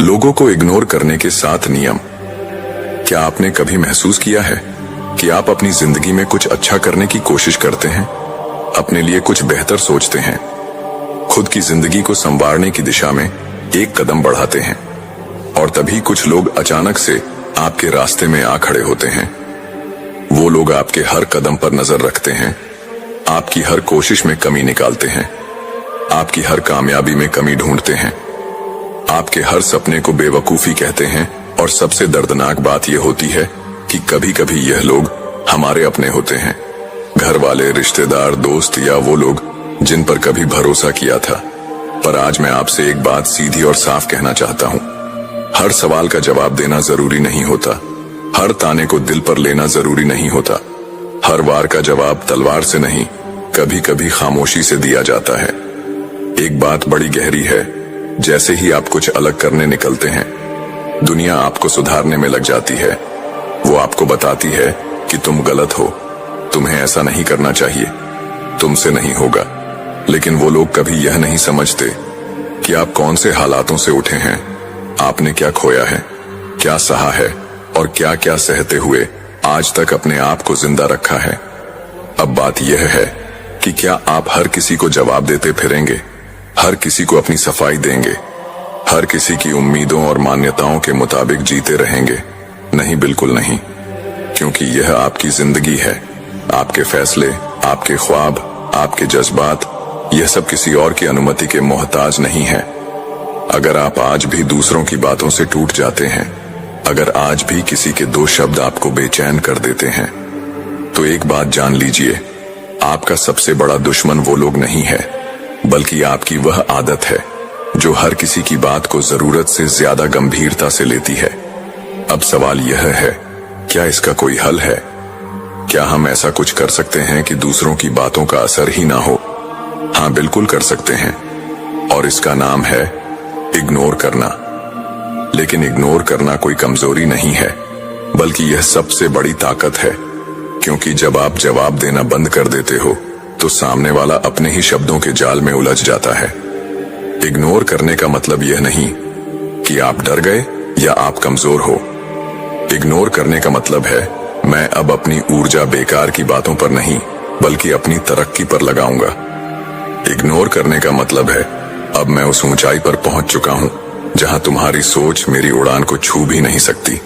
लोगों को इग्नोर करने के 7 नियम। क्या आपने कभी महसूस किया है कि आप अपनी जिंदगी में कुछ अच्छा करने की कोशिश करते हैं, अपने लिए कुछ बेहतर सोचते हैं, खुद की जिंदगी को संवारने की दिशा में एक कदम बढ़ाते हैं, और तभी कुछ लोग अचानक से आपके रास्ते में आ खड़े होते हैं। वो लोग आपके हर कदम पर नजर रखते हैं, आपकी हर कोशिश में कमी निकालते हैं, आपकी हर कामयाबी में कमी ढूंढते हैं, आपके हर सपने को बेवकूफी कहते हैं। और सबसे दर्दनाक बात यह होती है कि कभी कभी यह लोग हमारे अपने होते हैं, घर वाले, रिश्तेदार, दोस्त, या वो लोग जिन पर कभी भरोसा किया था। पर आज मैं आपसे एक बात सीधी और साफ कहना चाहता हूं। हर सवाल का जवाब देना जरूरी नहीं होता, हर ताने को दिल पर लेना जरूरी नहीं होता, हर वार का जवाब तलवार से नहीं, कभी कभी खामोशी से दिया जाता है। एक बात बड़ी गहरी है, जैसे ही आप कुछ अलग करने निकलते हैं, दुनिया आपको सुधारने में लग जाती है। वो आपको बताती है कि तुम गलत हो, तुम्हें ऐसा नहीं करना चाहिए, तुमसे नहीं होगा। लेकिन वो लोग कभी यह नहीं समझते कि आप कौन से हालातों से उठे हैं, आपने क्या खोया है, क्या सहा है, और क्या क्या सहते हुए आज तक अपने आप को जिंदा रखा है। अब बात यह है कि क्या आप हर किसी को जवाब देते फिरेंगे, हर किसी को अपनी सफाई देंगे, हर किसी की उम्मीदों और मान्यताओं के मुताबिक जीते रहेंगे? नहीं, बिल्कुल नहीं, क्योंकि यह आपकी जिंदगी है। आपके फैसले, आपके ख्वाब, आपके जज्बात, यह सब किसी और की अनुमति के मोहताज नहीं है। अगर आप आज भी दूसरों की बातों से टूट जाते हैं, अगर आज भी किसी के 2 शब्द आपको बेचैन कर देते हैं, तो एक बात जान लीजिए, आपका सबसे बड़ा दुश्मन वो लोग नहीं है, बल्कि आपकी वह आदत है जो हर किसी की बात को जरूरत से ज्यादा गंभीरता से लेती है। अब सवाल यह है, क्या इसका कोई हल है? क्या हम ऐसा कुछ कर सकते हैं कि दूसरों की बातों का असर ही ना हो? हाँ, बिल्कुल कर सकते हैं, और इसका नाम है इग्नोर करना। लेकिन इग्नोर करना कोई कमजोरी नहीं है, बल्कि यह सबसे बड़ी ताकत है, क्योंकि जब आप जवाब देना बंद कर देते हो तो सामने वाला अपने ही शब्दों के जाल में उलझ जाता है। इग्नोर करने का मतलब यह नहीं कि आप डर गए या आप कमजोर हो। इग्नोर करने का मतलब है, मैं अब अपनी ऊर्जा बेकार की बातों पर नहीं, बल्कि अपनी तरक्की पर लगाऊंगा। इग्नोर करने का मतलब है, अब मैं उस ऊंचाई पर पहुंच चुका हूं जहां तुम्हारी सोच मेरी उड़ान को छू भी नहीं सकती।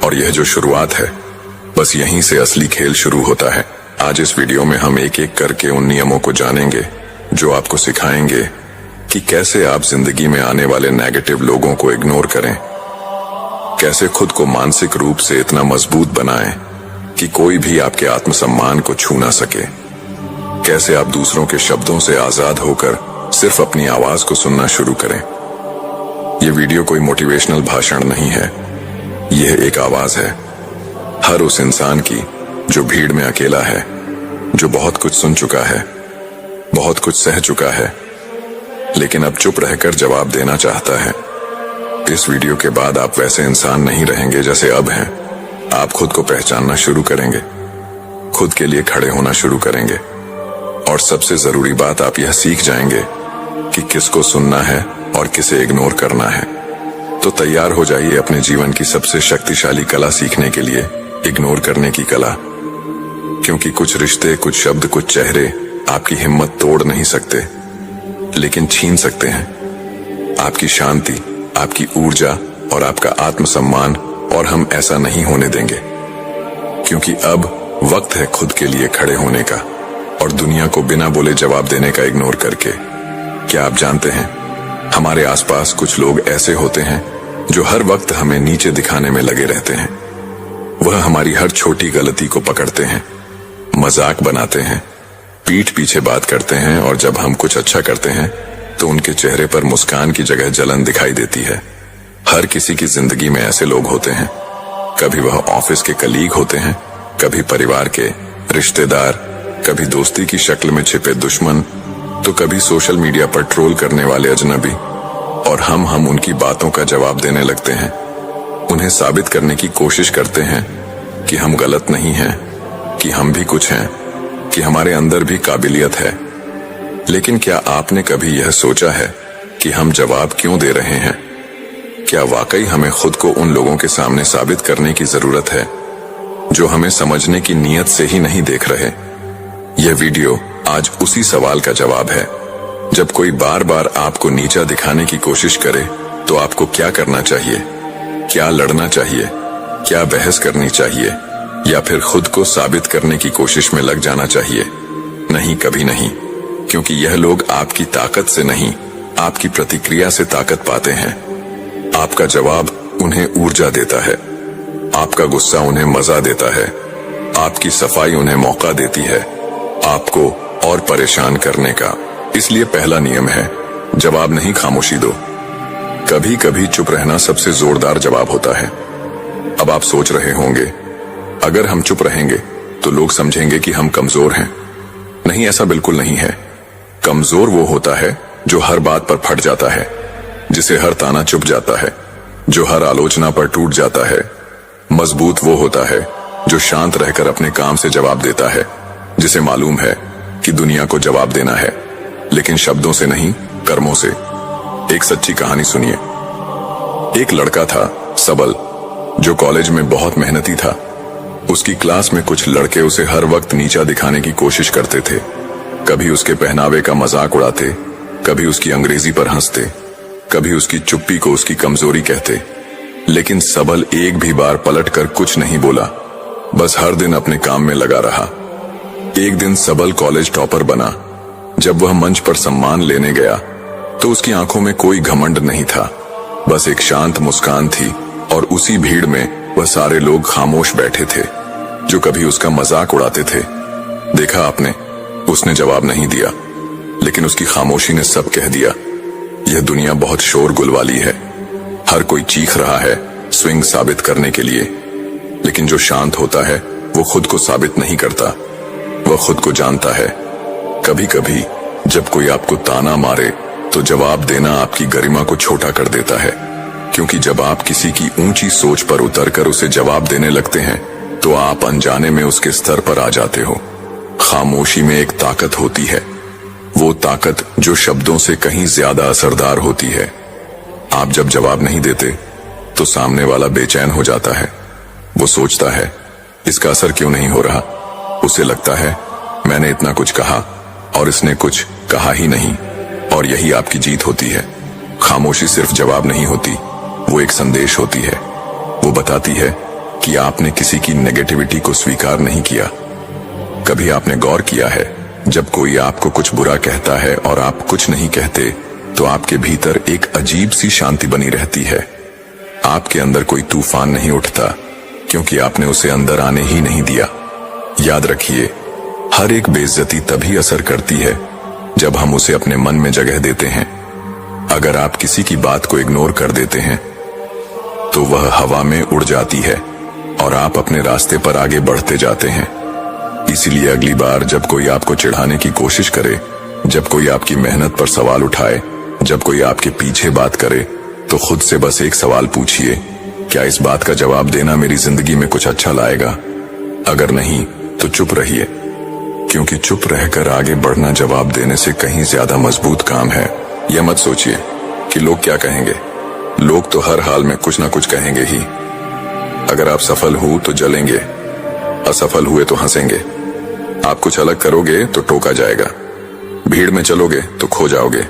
और यह जो शुरुआत है, बस यहीं से असली खेल शुरू होता है। आज इस वीडियो में हम एक एक करके उन नियमों को जानेंगे जो आपको सिखाएंगे कि कैसे आप जिंदगी में आने वाले नेगेटिव लोगों को इग्नोर करें, कैसे खुद को मानसिक रूप से इतना मजबूत बनाएं कि कोई भी आपके आत्मसम्मान को छू ना सके, कैसे आप दूसरों के शब्दों से आजाद होकर सिर्फ अपनी आवाज को सुनना शुरू करें। यह वीडियो कोई मोटिवेशनल भाषण नहीं है, यह एक आवाज है हर उस इंसान की जो भीड़ में अकेला है, जो बहुत कुछ सुन चुका है, बहुत कुछ सह चुका है, लेकिन अब चुप रहकर जवाब देना चाहता है। इस वीडियो के बाद आप वैसे इंसान नहीं रहेंगे जैसे अब हैं। आप खुद को पहचानना शुरू करेंगे, खुद के लिए खड़े होना शुरू करेंगे, और सबसे जरूरी बात, आप यह सीख जाएंगे कि किसको सुनना है और किसे इग्नोर करना है। तो तैयार हो जाइए अपने जीवन की सबसे शक्तिशाली कला सीखने के लिए, इग्नोर करने की कला। क्योंकि कुछ रिश्ते, कुछ शब्द, कुछ चेहरे आपकी हिम्मत तोड़ नहीं सकते, लेकिन छीन सकते हैं आपकी शांति, आपकी ऊर्जा और आपका आत्मसम्मान। और हम ऐसा नहीं होने देंगे, क्योंकि अब वक्त है खुद के लिए खड़े होने का, और दुनिया को बिना बोले जवाब देने का इग्नोर करके। क्या आप जानते हैं, हमारे आसपास कुछ लोग ऐसे होते हैं जो हर वक्त हमें नीचे दिखाने में लगे रहते हैं। वह हमारी हर छोटी गलती को पकड़ते हैं, मजाक बनाते हैं, पीठ पीछे बात करते हैं, और जब हम कुछ अच्छा करते हैं तो उनके चेहरे पर मुस्कान की जगह जलन दिखाई देती है। हर किसी की जिंदगी में ऐसे लोग होते हैं। कभी वह ऑफिस के कलीग होते हैं, कभी परिवार के रिश्तेदार, कभी दोस्ती की शक्ल में छिपे दुश्मन, तो कभी सोशल मीडिया पर ट्रोल करने वाले अजनबी। और हम उनकी बातों का जवाब देने लगते हैं, उन्हें साबित करने की कोशिश करते हैं कि हम गलत नहीं हैं, कि हम भी कुछ हैं, कि हमारे अंदर भी काबिलियत है। लेकिन क्या आपने कभी यह सोचा है कि हम जवाब क्यों दे रहे हैं? क्या वाकई हमें खुद को उन लोगों के सामने साबित करने की जरूरत है जो हमें समझने की नीयत से ही नहीं देख रहे? यह वीडियो आज उसी सवाल का जवाब है। जब कोई बार बार आपको नीचा दिखाने की कोशिश करे तो आपको क्या करना चाहिए? क्या लड़ना चाहिए? क्या बहस करनी चाहिए? या फिर खुद को साबित करने की कोशिश में लग जाना चाहिए? नहीं, कभी नहीं, क्योंकि यह लोग आपकी ताकत से नहीं, आपकी प्रतिक्रिया से ताकत पाते हैं। आपका जवाब उन्हें ऊर्जा देता है, आपका गुस्सा उन्हें मजा देता है, आपकी सफाई उन्हें मौका देती है आपको और परेशान करने का। इसलिए पहला नियम है, जवाब नहीं, खामोशी दो। कभी कभी चुप रहना सबसे जोरदार जवाब होता है। अब आप सोच रहे होंगे, अगर हम चुप रहेंगे तो लोग समझेंगे कि हम कमजोर हैं। नहीं, ऐसा बिल्कुल नहीं है। कमजोर वो होता है जो हर बात पर फट जाता है, जिसे हर ताना चुप जाता है, जो हर आलोचना पर टूट जाता है। मजबूत वो होता है जो शांत रहकर अपने काम से जवाब देता है, जिसे मालूम है कि दुनिया को जवाब देना है, लेकिन शब्दों से नहीं, कर्मों से। एक सच्ची कहानी सुनिए। एक लड़का था, सबल, जो कॉलेज में बहुत मेहनती था। उसकी क्लास में कुछ लड़के उसे हर वक्त नीचा दिखाने की कोशिश करते थे। कभी उसके पहनावे का मजाक उड़ाते, कभी उसकी अंग्रेजी पर हंसते, कभी उसकी चुप्पी को उसकी कमजोरी कहते। लेकिन सबल एक भी बार पलटकर कुछ नहीं बोला, बस हर दिन अपने काम में लगा रहा। एक दिन सबल कॉलेज टॉपर बना। जब वह मंच पर सम्मान लेने गया तो उसकी आंखों में कोई घमंड नहीं था, बस एक शांत मुस्कान थी। और उसी भीड़ में वह सारे लोग खामोश बैठे थे जो कभी उसका मजाक उड़ाते थे। देखा आपने, उसने जवाब नहीं दिया, लेकिन उसकी खामोशी ने सब कह दिया। यह दुनिया बहुत शोरगुल वाली है, हर कोई चीख रहा है स्विंग साबित करने के लिए, लेकिन जो शांत होता है वो खुद को साबित नहीं करता, वह खुद को जानता है। कभी कभी जब कोई आपको ताना मारे तो जवाब देना आपकी गरिमा को छोटा कर देता है, क्योंकि जब आप किसी की ऊंची सोच पर उतरकर उसे जवाब देने लगते हैं तो आप अनजाने में उसके स्तर पर आ जाते हो। खामोशी में एक ताकत होती है, वो ताकत जो शब्दों से कहीं ज्यादा असरदार होती है। आप जब जवाब नहीं देते तो सामने वाला बेचैन हो जाता है। वो सोचता है, इसका असर क्यों नहीं हो रहा? उसे लगता है, मैंने इतना कुछ कहा और इसने कुछ कहा ही नहीं। और यही आपकी जीत होती है। खामोशी सिर्फ जवाब नहीं होती, वो एक संदेश होती है। वो बताती है कि आपने किसी की नेगेटिविटी को स्वीकार नहीं किया। कभी आपने गौर किया है, जब कोई आपको कुछ बुरा कहता है और आप कुछ नहीं कहते तो आपके भीतर एक अजीब सी शांति बनी रहती है। आपके अंदर कोई तूफान नहीं उठता, क्योंकि आपने उसे अंदर आने ही नहीं दिया। याद रखिए, हर एक बेइज्जती तभी असर करती है जब हम उसे अपने मन में जगह देते हैं। अगर आप किसी की बात को इग्नोर कर देते हैं तो वह हवा में उड़ जाती है और आप अपने रास्ते पर आगे बढ़ते जाते हैं। इसीलिए अगली बार जब कोई आपको चिढ़ाने की कोशिश करे, जब कोई आपकी मेहनत पर सवाल उठाए, जब कोई आपके पीछे बात करे, तो खुद से बस एक सवाल पूछिए, क्या इस बात का जवाब देना मेरी जिंदगी में कुछ अच्छा लाएगा? अगर नहीं तो चुप रहिए, क्योंकि चुप रहकर आगे बढ़ना जवाब देने से कहीं ज्यादा मजबूत काम है। यह मत सोचिए कि लोग क्या कहेंगे। लोग तो हर हाल में कुछ ना कुछ कहेंगे ही। अगर आप सफल हो तो जलेंगे, असफल हुए तो हंसेंगे। आप कुछ अलग करोगे तो टोका जाएगा, भीड़ में चलोगे तो खो जाओगे।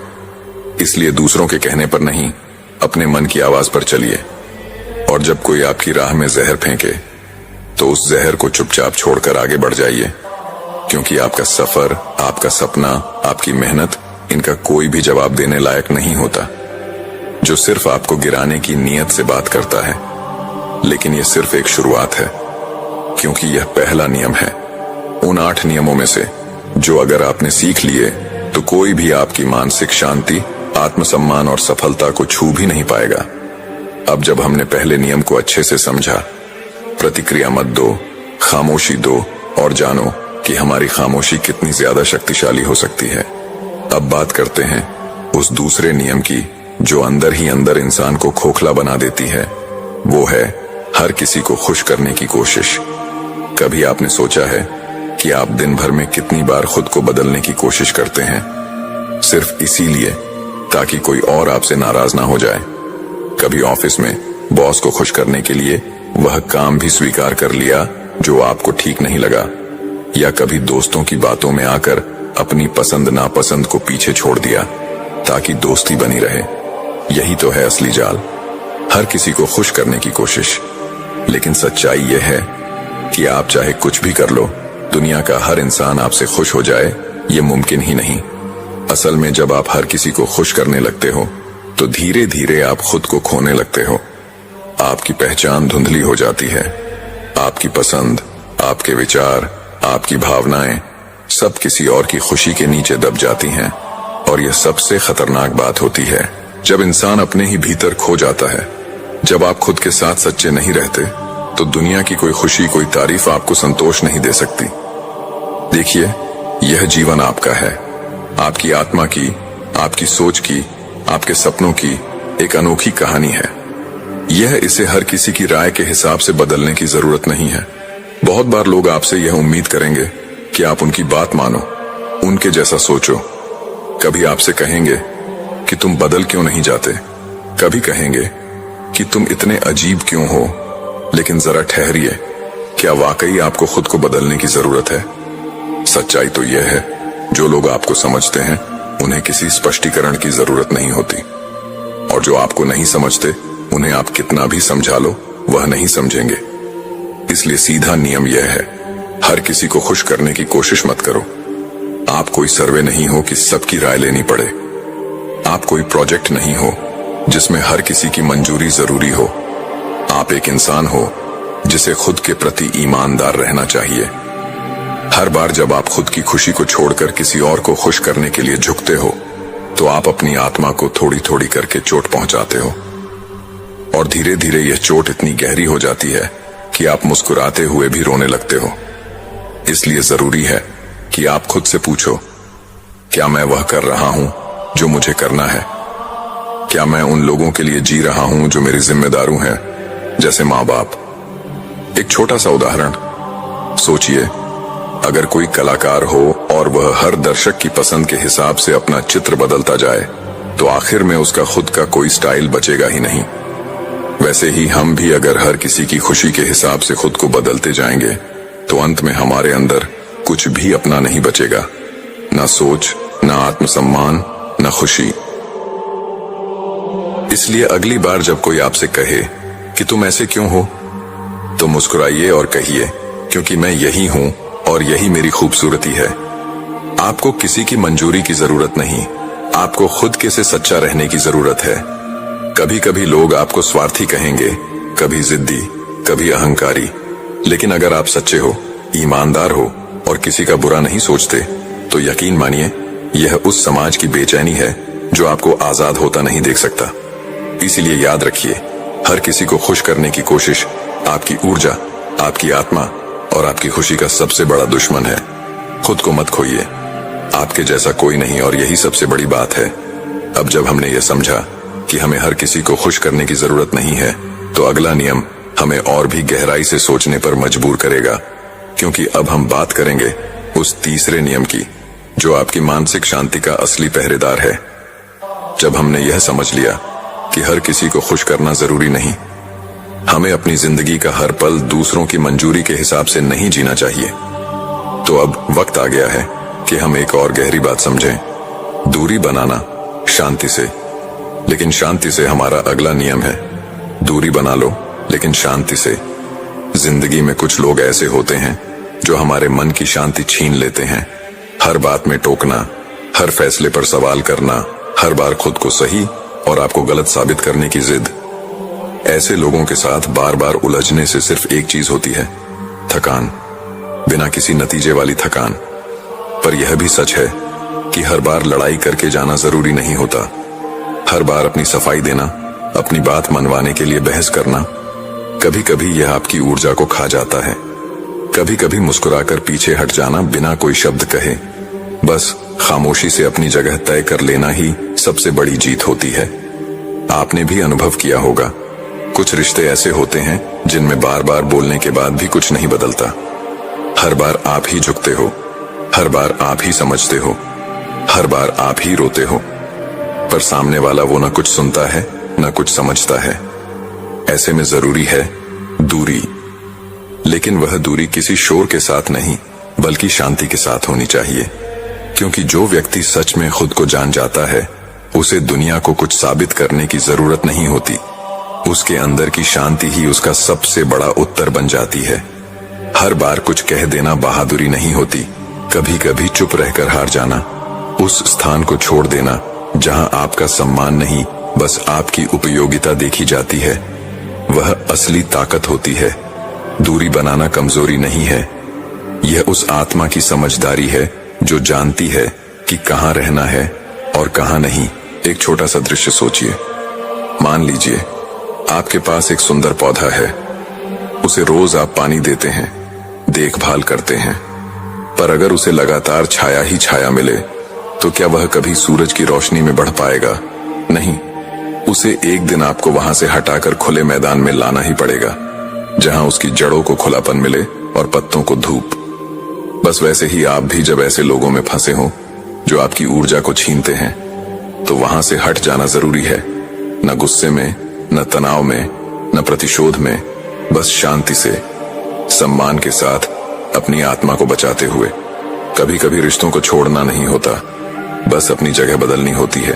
इसलिए दूसरों के कहने पर नहीं, अपने मन की आवाज पर चलिए। और जब कोई आपकी राह में जहर फेंके तो उस जहर को चुपचाप छोड़कर आगे बढ़ जाइए, क्योंकि आपका सफर, आपका सपना, आपकी मेहनत, इनका कोई भी जवाब देने लायक नहीं होता। जो सिर्फ आपको गिराने की नीयत से बात करता है। लेकिन यह सिर्फ एक शुरुआत है, क्योंकि यह पहला नियम है उन 8 नियमों में से जो अगर आपने सीख लिए तो कोई भी आपकी मानसिक शांति, आत्मसम्मान और सफलता को छू भी नहीं पाएगा। अब जब हमने पहले नियम को अच्छे से समझा, प्रतिक्रिया मत दो, खामोशी दो और जानो कि हमारी खामोशी कितनी ज्यादा शक्तिशाली हो सकती है। अब बात करते हैं उस दूसरे नियम की जो अंदर ही अंदर इंसान को खोखला बना देती है। वो है हर किसी को खुश करने की कोशिश। कभी आपने सोचा है कि आप दिन भर में कितनी बार खुद को बदलने की कोशिश करते हैं, सिर्फ इसीलिए ताकि कोई और आपसे नाराज ना हो जाए? कभी ऑफिस में बॉस को खुश करने के लिए वह काम भी स्वीकार कर लिया जो आपको ठीक नहीं लगा, या कभी दोस्तों की बातों में आकर अपनी पसंद नापसंद को पीछे छोड़ दिया ताकि दोस्ती बनी रहे। यही तो है असली जाल, हर किसी को खुश करने की कोशिश। लेकिन सच्चाई यह है कि आप चाहे कुछ भी कर लो, दुनिया का हर इंसान आपसे खुश हो जाए ये मुमकिन ही नहीं। असल में जब आप हर किसी को खुश करने लगते हो तो धीरे धीरे आप खुद को खोने लगते हो। आपकी पहचान धुंधली हो जाती है। आपकी पसंद, आपके विचार, आपकी भावनाएं सब किसी और की खुशी के नीचे दब जाती हैं। और यह सबसे खतरनाक बात होती है जब इंसान अपने ही भीतर खो जाता है। जब आप खुद के साथ सच्चे नहीं रहते तो दुनिया की कोई खुशी, कोई तारीफ आपको संतोष नहीं दे सकती। देखिए, यह जीवन आपका है, आपकी आत्मा की, आपकी सोच की, आपके सपनों की एक अनोखी कहानी है। इसे हर किसी की राय के हिसाब से बदलने की जरूरत नहीं है। बहुत बार लोग आपसे यह उम्मीद करेंगे कि आप उनकी बात मानो, उनके जैसा सोचो। कभी आपसे कहेंगे कि तुम बदल क्यों नहीं जाते, कभी कहेंगे कि तुम इतने अजीब क्यों हो। लेकिन जरा ठहरिए, क्या वाकई आपको खुद को बदलने की जरूरत है? सच्चाई तो यह है, जो लोग आपको समझते हैं उन्हें किसी स्पष्टीकरण की जरूरत नहीं होती, और जो आपको नहीं समझते उन्हें आप कितना भी समझा लो वह नहीं समझेंगे। इसलिए सीधा नियम यह है, हर किसी को खुश करने की कोशिश मत करो। आप कोई सर्वे नहीं हो कि सबकी राय लेनी पड़े। आप कोई प्रोजेक्ट नहीं हो जिसमें हर किसी की मंजूरी जरूरी हो। आप एक इंसान हो जिसे खुद के प्रति ईमानदार रहना चाहिए। हर बार जब आप खुद की खुशी को छोड़कर किसी और को खुश करने के लिए झुकते हो तो आप अपनी आत्मा को थोड़ी थोड़ी करके चोट पहुंचाते हो, और धीरे धीरे यह चोट इतनी गहरी हो जाती है कि आप मुस्कुराते हुए भी रोने लगते हो। इसलिए जरूरी है कि आप खुद से पूछो, क्या मैं वह कर रहा हूं जो मुझे करना है? क्या मैं उन लोगों के लिए जी रहा हूं जो मेरी जिम्मेदारी हैं, जैसे माँ बाप? एक छोटा सा उदाहरण सोचिए, अगर कोई कलाकार हो और वह हर दर्शक की पसंद के हिसाब से अपना चित्र बदलता जाए तो आखिर में उसका खुद का कोई स्टाइल बचेगा ही नहीं। वैसे ही हम भी अगर हर किसी की खुशी के हिसाब से खुद को बदलते जाएंगे तो अंत में हमारे अंदर कुछ भी अपना नहीं बचेगा, ना सोच, ना आत्मसम्मान, ना खुशी। इसलिए अगली बार जब कोई आपसे कहे कि तुम ऐसे क्यों हो, तो मुस्कुराइए और कहिए, क्योंकि मैं यही हूं और यही मेरी खूबसूरती है। आपको किसी की मंजूरी की जरूरत नहीं, आपको खुद के से सच्चा रहने की जरूरत है। कभी कभी लोग आपको स्वार्थी कहेंगे, कभी जिद्दी, कभी अहंकारी, लेकिन अगर आप सच्चे हो, ईमानदार हो और किसी का बुरा नहीं सोचते तो यकीन मानिए यह उस समाज की बेचैनी है जो आपको आजाद होता नहीं देख सकता। इसीलिए याद रखिए, हर किसी को खुश करने की कोशिश आपकी ऊर्जा, आपकी आत्मा और आपकी खुशी का सबसे बड़ा दुश्मन है। खुद को मत खोइए, आपके जैसा कोई नहीं, और यही सबसे बड़ी बात है। अब जब हमने ये समझा कि हमें हर किसी को खुश करने की जरूरत नहीं है, तो अगला नियम हमें और भी गहराई से सोचने पर मजबूर करेगा, क्योंकि अब हम बात करेंगे उस तीसरे नियम की जो आपकी मानसिक शांति का असली पहरेदार है। जब हमने यह समझ लिया कि हर किसी को खुश करना जरूरी नहीं, हमें अपनी जिंदगी का हर पल दूसरों की मंजूरी के हिसाब से नहीं जीना चाहिए, तो अब वक्त आ गया है कि हम एक और गहरी बात समझें। दूरी बनाना शांति से, लेकिन शांति से हमारा अगला नियम है, दूरी बना लो लेकिन शांति से। जिंदगी में कुछ लोग ऐसे होते हैं जो हमारे मन की शांति छीन लेते हैं। हर बात में टोकना, हर फैसले पर सवाल करना, हर बार खुद को सही और आपको गलत साबित करने की जिद। ऐसे लोगों के साथ बार बार उलझने से सिर्फ एक चीज होती है, थकान, बिना किसी नतीजे वाली थकान। पर यह भी सच है कि हर बार लड़ाई करके जाना जरूरी नहीं होता। हर बार अपनी सफाई देना, अपनी बात मनवाने के लिए बहस करना, कभी कभी यह आपकी ऊर्जा को खा जाता है। कभी कभी मुस्कुराकर पीछे हट जाना बिना कोई शब्द कहे, बस खामोशी से अपनी जगह तय कर लेना ही सबसे बड़ी जीत होती है। आपने भी अनुभव किया होगा, कुछ रिश्ते ऐसे होते हैं जिनमें बार बार बोलने के बाद भी कुछ नहीं बदलता। हर बार आप ही झुकते हो, हर बार आप ही समझते हो, हर बार आप ही रोते हो, पर सामने वाला वो ना कुछ सुनता है न कुछ समझता है। ऐसे में जरूरी है दूरी, लेकिन वह दूरी किसी शोर के साथ नहीं बल्कि शांति के साथ होनी चाहिए। क्योंकि जो व्यक्ति सच में खुद को जान जाता है उसे दुनिया को कुछ साबित करने की जरूरत नहीं होती। उसके अंदर की शांति ही उसका सबसे बड़ा उत्तर बन जाती है। हर बार कुछ कह देना बहादुरी नहीं होती, कभी कभी चुप रहकर हार जाना, उस स्थान को छोड़ देना जहां आपका सम्मान नहीं बस आपकी उपयोगिता देखी जाती है, वह असली ताकत होती है। दूरी बनाना कमजोरी नहीं है, यह उस आत्मा की समझदारी है जो जानती है कि कहां रहना है और कहां नहीं। एक छोटा सा दृश्य सोचिए। मान लीजिए आपके पास एक सुंदर पौधा है, उसे रोज आप पानी देते हैं, देखभाल करते हैं, पर अगर उसे लगातार छाया ही छाया मिले तो क्या वह कभी सूरज की रोशनी में बढ़ पाएगा? नहीं। उसे एक दिन आपको वहां से हटाकर खुले मैदान में लाना ही पड़ेगा, जहां उसकी जड़ों को खुलापन मिले और पत्तों को धूप। बस वैसे ही आप भी जब ऐसे लोगों में फंसे हो जो आपकी ऊर्जा को छीनते हैं, तो वहां से हट जाना जरूरी है। न गुस्से में, न तनाव में, न प्रतिशोध में, बस शांति से, सम्मान के साथ अपनी आत्मा को बचाते हुए। कभी कभी रिश्तों को छोड़ना नहीं होता, बस अपनी जगह बदलनी होती है,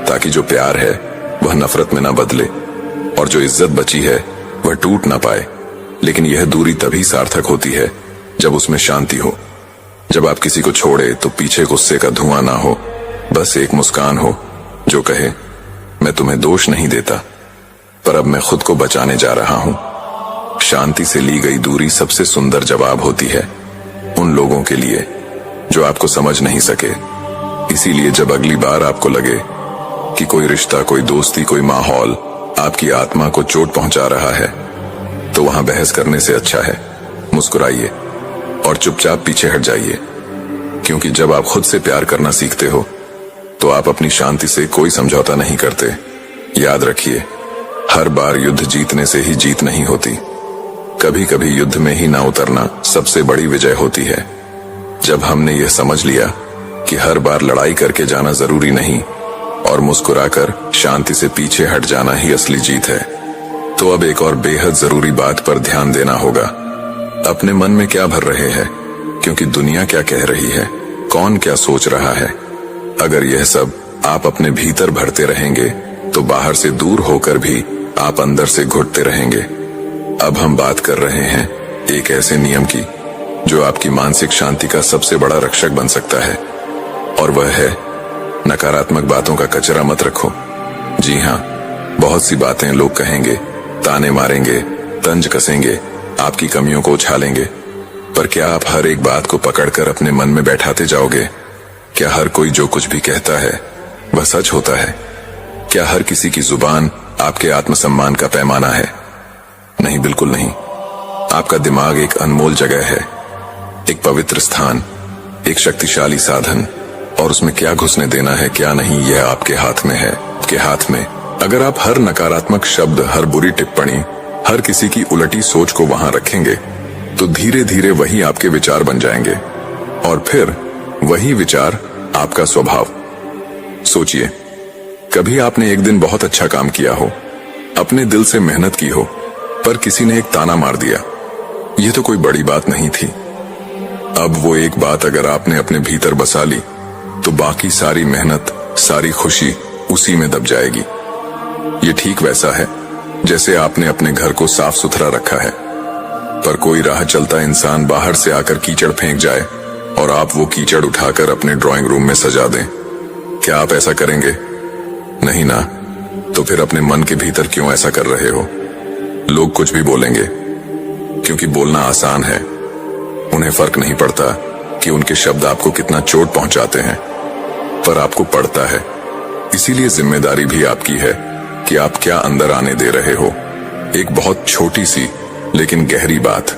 ताकि जो प्यार है वह नफरत में ना बदले और जो इज्जत बची है वह टूट ना पाए। लेकिन यह दूरी तभी सार्थक होती है जब उसमें शांति हो। जब आप किसी को छोड़े तो पीछे गुस्से का धुआं ना हो, बस एक मुस्कान हो जो कहे, मैं तुम्हें दोष नहीं देता, पर अब मैं खुद को बचाने जा रहा हूं। शांति से ली गई दूरी सबसे सुंदर जवाब होती है उन लोगों के लिए जो आपको समझ नहीं सके। इसीलिए जब अगली बार आपको लगे कि कोई रिश्ता, कोई दोस्ती, कोई माहौल आपकी आत्मा को चोट पहुंचा रहा है, तो वहां बहस करने से अच्छा है मुस्कुराइए और चुपचाप पीछे हट जाइए। क्योंकि जब आप खुद से प्यार करना सीखते हो तो आप अपनी शांति से कोई समझौता नहीं करते। याद रखिए, हर बार युद्ध जीतने से ही जीत नहीं होती, कभी कभी युद्ध में ही ना उतरना सबसे बड़ी विजय होती है। जब हमने यह समझ लिया कि हर बार लड़ाई करके जाना जरूरी नहीं और मुस्कुराकर शांति से पीछे हट जाना ही असली जीत है, तो अब एक और बेहद जरूरी बात पर ध्यान देना होगा। अपने मन में क्या भर रहे हैं, क्योंकि दुनिया क्या कह रही है, कौन क्या सोच रहा है। अगर यह सब आप अपने भीतर भरते रहेंगे तो बाहर से दूर होकर भी आप अंदर से घुटते रहेंगे। अब हम बात कर रहे हैं एक ऐसे नियम की जो आपकी मानसिक शांति का सबसे बड़ा रक्षक बन सकता है, और वह है नकारात्मक बातों का कचरा मत रखो। जी हाँ, बहुत सी बातें लोग कहेंगे, ताने मारेंगे, तंज कसेंगे, आपकी कमियों को उछालेंगे, पर क्या आप हर एक बात को पकड़कर अपने मन में बैठाते जाओगे? क्या हर कोई जो कुछ भी कहता है वह सच होता है? क्या हर किसी की जुबान आपके आत्मसम्मान का पैमाना है? नहीं, बिल्कुल नहीं। आपका दिमाग एक अनमोल जगह है, एक पवित्र स्थान, एक शक्तिशाली साधन, और उसमें क्या घुसने देना है क्या नहीं यह आपके हाथ में है, आपके हाथ में। अगर आप हर नकारात्मक शब्द, हर बुरी टिप्पणी, हर किसी की उलटी सोच को वहां रखेंगे तो धीरे धीरे वही आपके विचार बन जाएंगे और फिर वही विचार आपका स्वभाव। सोचिए, कभी आपने एक दिन बहुत अच्छा काम किया हो, अपने दिल से मेहनत की हो, पर किसी ने एक ताना मार दिया। यह तो कोई बड़ी बात नहीं थी। अब वो एक बात अगर आपने अपने भीतर बसा ली तो बाकी सारी मेहनत, सारी खुशी उसी में दब जाएगी। ये ठीक वैसा है जैसे आपने अपने घर को साफ सुथरा रखा है, पर कोई राह चलता इंसान बाहर से आकर कीचड़ फेंक जाए और आप वो कीचड़ उठाकर अपने ड्राइंग रूम में सजा दें। क्या आप ऐसा करेंगे? नहीं ना। तो फिर अपने मन के भीतर क्यों ऐसा कर रहे हो? लोग कुछ भी बोलेंगे, क्योंकि बोलना आसान है। उन्हें फर्क नहीं पड़ता कि उनके शब्द आपको कितना चोट पहुंचाते हैं, पर आपको पड़ता है। इसीलिए जिम्मेदारी भी आपकी है कि आप क्या अंदर आने दे रहे हो। एक बहुत छोटी सी लेकिन गहरी बात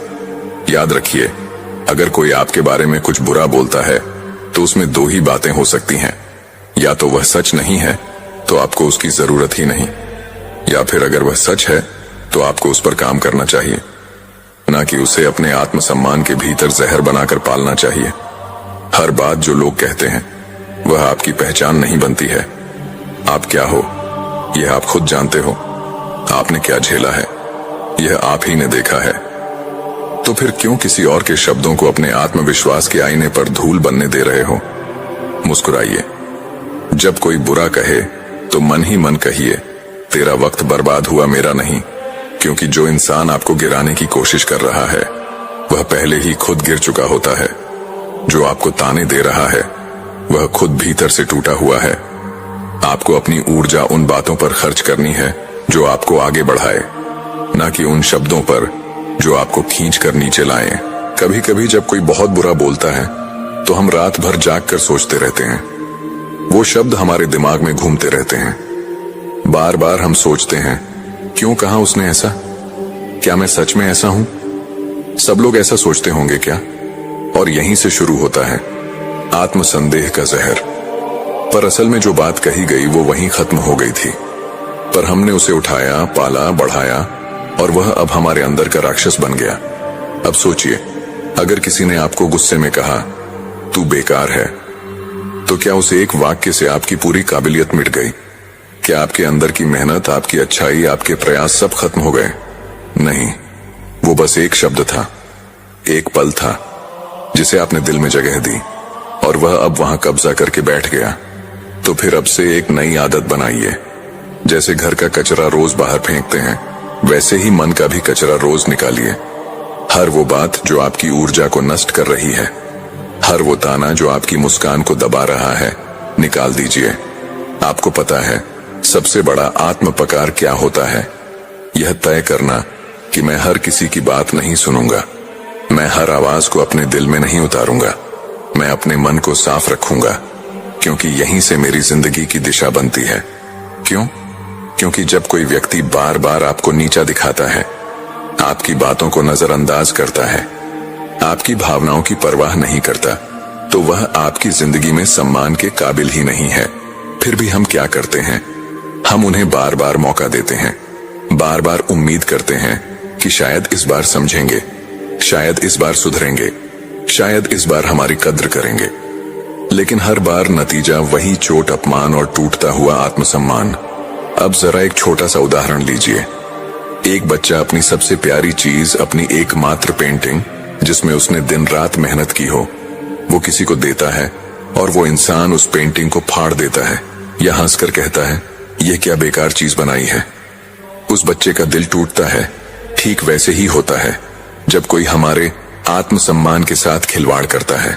याद रखिए, अगर कोई आपके बारे में कुछ बुरा बोलता है तो उसमें दो ही बातें हो सकती हैं, या तो वह सच नहीं है तो आपको उसकी जरूरत ही नहीं, या फिर अगर वह सच है तो आपको उस पर काम करना चाहिए, ना कि उसे अपने आत्मसम्मान के भीतर जहर बनाकर पालना चाहिए। हर बात जो लोग कहते हैं वह आपकी पहचान नहीं बनती है। आप क्या हो यह आप खुद जानते हो। आपने क्या झेला है यह आप ही ने देखा है। तो फिर क्यों किसी और के शब्दों को अपने आत्मविश्वास के आईने पर धूल बनने दे रहे हो? मुस्कुराइए। जब कोई बुरा कहे तो मन ही मन कहिए, तेरा वक्त बर्बाद हुआ, मेरा नहीं। क्योंकि जो इंसान आपको गिराने की कोशिश कर रहा है वह पहले ही खुद गिर चुका होता है। जो आपको ताने दे रहा है वह खुद भीतर से टूटा हुआ है। आपको अपनी ऊर्जा उन बातों पर खर्च करनी है जो आपको आगे बढ़ाए, ना कि उन शब्दों पर जो आपको खींच कर नीचे लाएं। कभी कभी जब कोई बहुत बुरा बोलता है तो हम रात भर जाग कर सोचते रहते हैं। वो शब्द हमारे दिमाग में घूमते रहते हैं। बार बार हम सोचते हैं, क्यों कहा उसने ऐसा? क्या मैं सच में ऐसा हूं? सब लोग ऐसा सोचते होंगे क्या? और यहीं से शुरू होता है आत्मसंदेह का जहर। पर असल में जो बात कही गई वो वहीं खत्म हो गई थी, पर हमने उसे उठाया, पाला, बढ़ाया और वह अब हमारे अंदर का राक्षस बन गया। अब सोचिए, अगर किसी ने आपको गुस्से में कहा तू बेकार है, तो क्या उस एक वाक्य से आपकी पूरी काबिलियत मिट गई? क्या आपके अंदर की मेहनत, आपकी अच्छाई, आपके प्रयास सब खत्म हो गए? नहीं, वो बस एक शब्द था, एक पल था जिसे आपने दिल में जगह दी और वह अब वहां कब्जा करके बैठ गया। तो फिर अब से एक नई आदत बनाइए। जैसे घर का कचरा रोज बाहर फेंकते हैं, वैसे ही मन का भी कचरा रोज निकालिए। हर वो बात जो आपकी ऊर्जा को नष्ट कर रही है, हर वो ताना जो आपकी मुस्कान को दबा रहा है, निकाल दीजिए। आपको पता है सबसे बड़ा आत्मपकार क्या होता है? यह तय करना कि मैं हर किसी की बात नहीं सुनूंगा, मैं हर आवाज को अपने दिल में नहीं उतारूंगा, मैं अपने मन को साफ रखूंगा, क्योंकि यहीं से मेरी जिंदगी की दिशा बनती है। क्यों? क्योंकि जब कोई व्यक्ति बार बार आपको नीचा दिखाता है, आपकी बातों को नजरअंदाज करता है, आपकी भावनाओं की परवाह नहीं करता, तो वह आपकी जिंदगी में सम्मान के काबिल ही नहीं है। फिर भी हम क्या करते हैं? हम उन्हें बार बार मौका देते हैं, बार बार उम्मीद करते हैं कि शायद इस बार समझेंगे, शायद इस बार सुधरेंगे, शायद इस बार हमारी कद्र करेंगे। लेकिन हर बार नतीजा वही चोट, अपमान और टूटता हुआ आत्मसम्मान। अब जरा एक छोटा सा उदाहरण लीजिए। एक बच्चा अपनी सबसे प्यारी चीज, अपनी एकमात्र पेंटिंग जिसमें उसने दिन रात मेहनत की हो, वो किसी को देता है और वो इंसान उस पेंटिंग को फाड़ देता है या हंसकर कहता है, ये क्या बेकार चीज बनाई है। उस बच्चे का दिल टूटता है। ठीक वैसे ही होता है जब कोई हमारे आत्मसम्मान के साथ खिलवाड़ करता है।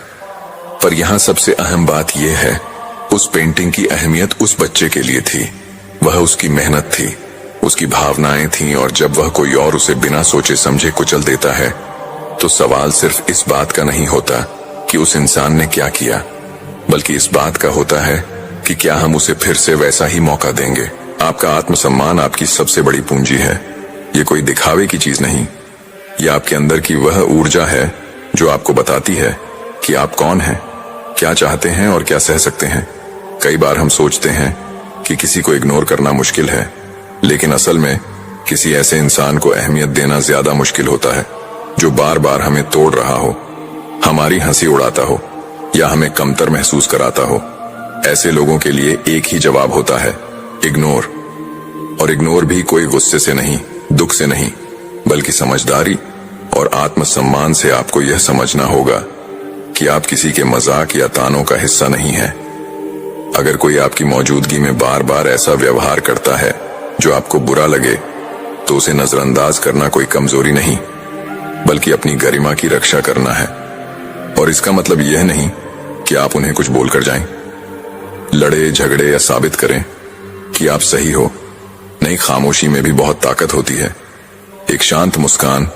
पर यहां सबसे अहम बात यह है, उस पेंटिंग की अहमियत उस बच्चे के लिए थी। वह उसकी मेहनत थी, उसकी भावनाएं थीं, और जब वह कोई और उसे बिना सोचे समझे कुचल देता है, तो सवाल सिर्फ इस बात का नहीं होता कि उस इंसान ने क्या किया, बल्कि इस बात का होता है कि क्या हम उसे फिर से वैसा ही मौका देंगे। आपका आत्मसम्मान आपकी सबसे बड़ी पूंजी है। ये कोई दिखावे की चीज नहीं, ये आपके अंदर की वह ऊर्जा है जो आपको बताती है कि आप कौन हैं, क्या चाहते हैं और क्या सह सकते हैं। कई बार हम सोचते हैं कि किसी को इग्नोर करना मुश्किल है, लेकिन असल में किसी ऐसे इंसान को अहमियत देना ज्यादा मुश्किल होता है जो बार बार हमें तोड़ रहा हो, हमारी हंसी उड़ाता हो या हमें कमतर महसूस कराता हो। ऐसे लोगों के लिए एक ही जवाब होता है, इग्नोर। और इग्नोर भी कोई गुस्से से नहीं, दुख से नहीं, बल्कि समझदारी और आत्मसम्मान से। आपको यह समझना होगा कि आप किसी के मजाक या तानों का हिस्सा नहीं हैं। अगर कोई आपकी मौजूदगी में बार बार ऐसा व्यवहार करता है जो आपको बुरा लगे, तो उसे नजरअंदाज करना कोई कमजोरी नहीं, बल्कि अपनी गरिमा की रक्षा करना है। और इसका मतलब यह नहीं कि आप उन्हें कुछ बोलकर जाएं, लड़े झगड़े या साबित करें कि आप सही हो। नहीं, खामोशी में भी बहुत ताकत होती है। एक शांत मुस्कान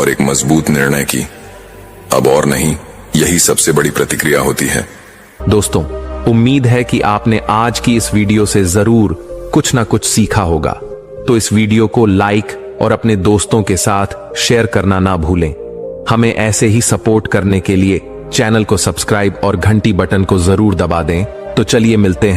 और एक मजबूत निर्णय की, अब और नहीं, यही सबसे बड़ी प्रतिक्रिया होती है। दोस्तों, उम्मीद है कि आपने आज की इस वीडियो से जरूर कुछ ना कुछ सीखा होगा। तो इस वीडियो को लाइक और अपने दोस्तों के साथ शेयर करना ना भूलें। हमें ऐसे ही सपोर्ट करने के लिए चैनल को सब्सक्राइब और घंटी बटन को जरूर दबा दें। तो चलिए मिलते हैं